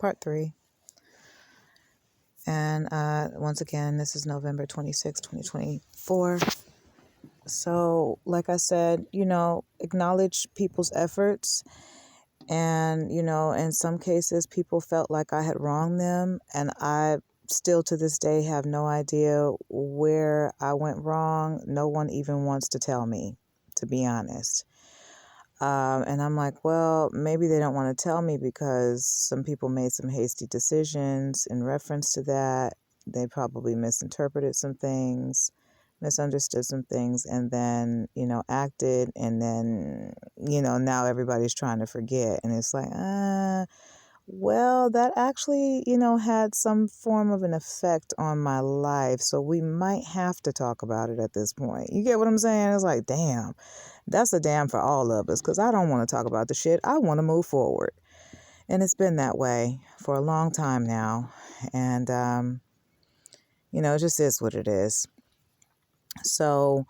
part 3. And once again, this is November 26, 2024. So, like I said, acknowledge people's efforts. And, in some cases, people felt like I had wronged them. And I still to this day have no idea where I went wrong. No one even wants to tell me, to be honest. And I'm like, well, maybe they don't want to tell me because some people made some hasty decisions in reference to that. They probably misinterpreted some things, misunderstood some things, and then, acted. And then, now everybody's trying to forget. And it's like, well, that actually, had some form of an effect on my life. So we might have to talk about it at this point. You get what I'm saying? It's like, damn, that's a damn for all of us, because I don't want to talk about the shit. I want to move forward. And it's been that way for a long time now. And, it just is what it is. So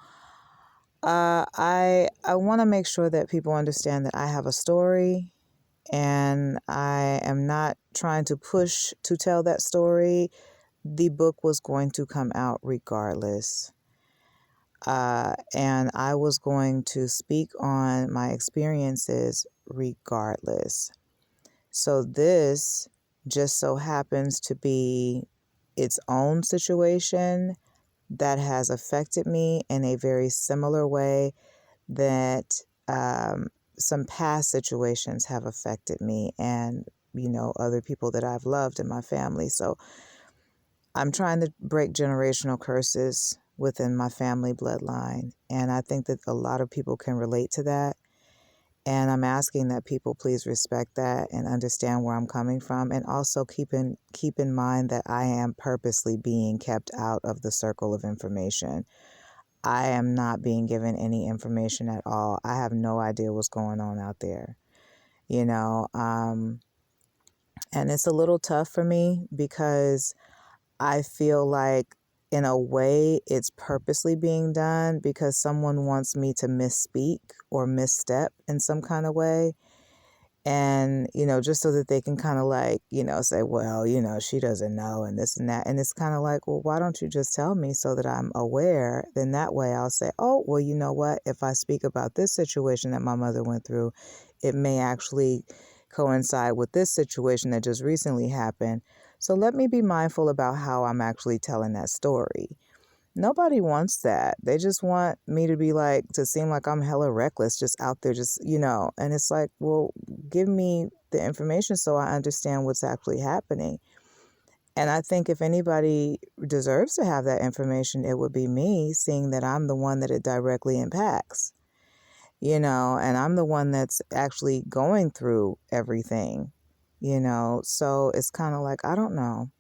I want to make sure that people understand that I have a story. And I am not trying to push to tell that story. The book was going to come out regardless. And I was going to speak on my experiences regardless. So this just so happens to be its own situation that has affected me in a very similar way that some past situations have affected me and, other people that I've loved in my family. So I'm trying to break generational curses within my family bloodline. And I think that a lot of people can relate to that. And I'm asking that people please respect that and understand where I'm coming from. And also keep in mind that I am purposely being kept out of the circle of information. I am not being given any information at all. I have no idea what's going on out there, and it's a little tough for me because I feel like in a way it's purposely being done because someone wants me to misspeak or misstep in some kind of way. And, just so that they can kind of say, well, she doesn't know and this and that. And it's kind of like, well, why don't you just tell me so that I'm aware? Then that way I'll say, oh, well, you know what? If I speak about this situation that my mother went through, it may actually coincide with this situation that just recently happened. So let me be mindful about how I'm actually telling that story. Nobody wants that. They just want me to seem like I'm hella reckless, just out there, and it's like, well, give me the information so I understand what's actually happening. And I think if anybody deserves to have that information, it would be me, seeing that I'm the one that it directly impacts, and I'm the one that's actually going through everything, so it's kind of like, I don't know.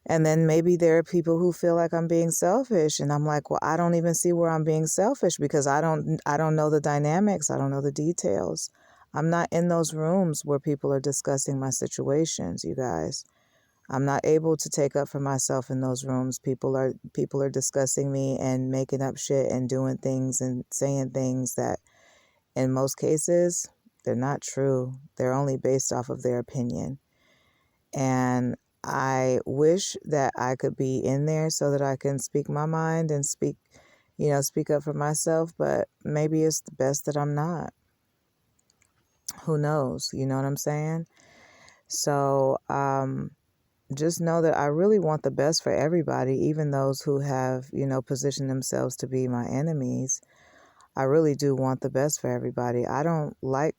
And then maybe there are people who feel like I'm being selfish. And I'm like, well, I don't even see where I'm being selfish because I don't know the dynamics. I don't know the details. I'm not in those rooms where people are discussing my situations, you guys. I'm not able to take up for myself in those rooms. People are discussing me and making up shit and doing things and saying things that in most cases, they're not true. They're only based off of their opinion. And I wish that I could be in there so that I can speak my mind and speak up for myself. But maybe it's best that I'm not. Who knows? You know what I'm saying? So just know that I really want the best for everybody, even those who have, positioned themselves to be my enemies. I really do want the best for everybody. I don't like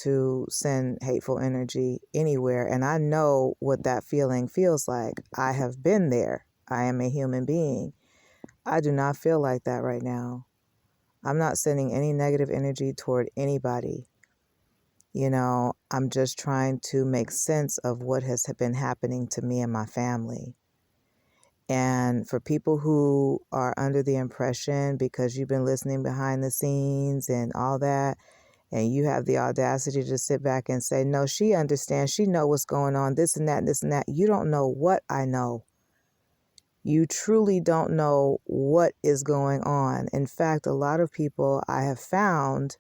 to send hateful energy anywhere. And I know what that feeling feels like. I have been there. I am a human being. I do not feel like that right now. I'm not sending any negative energy toward anybody. I'm just trying to make sense of what has been happening to me and my family. And for people who are under the impression, because you've been listening behind the scenes and all that, and you have the audacity to sit back and say, no, she understands. She knows what's going on, this and that, this and that. You don't know what I know. You truly don't know what is going on. In fact, a lot of people I have found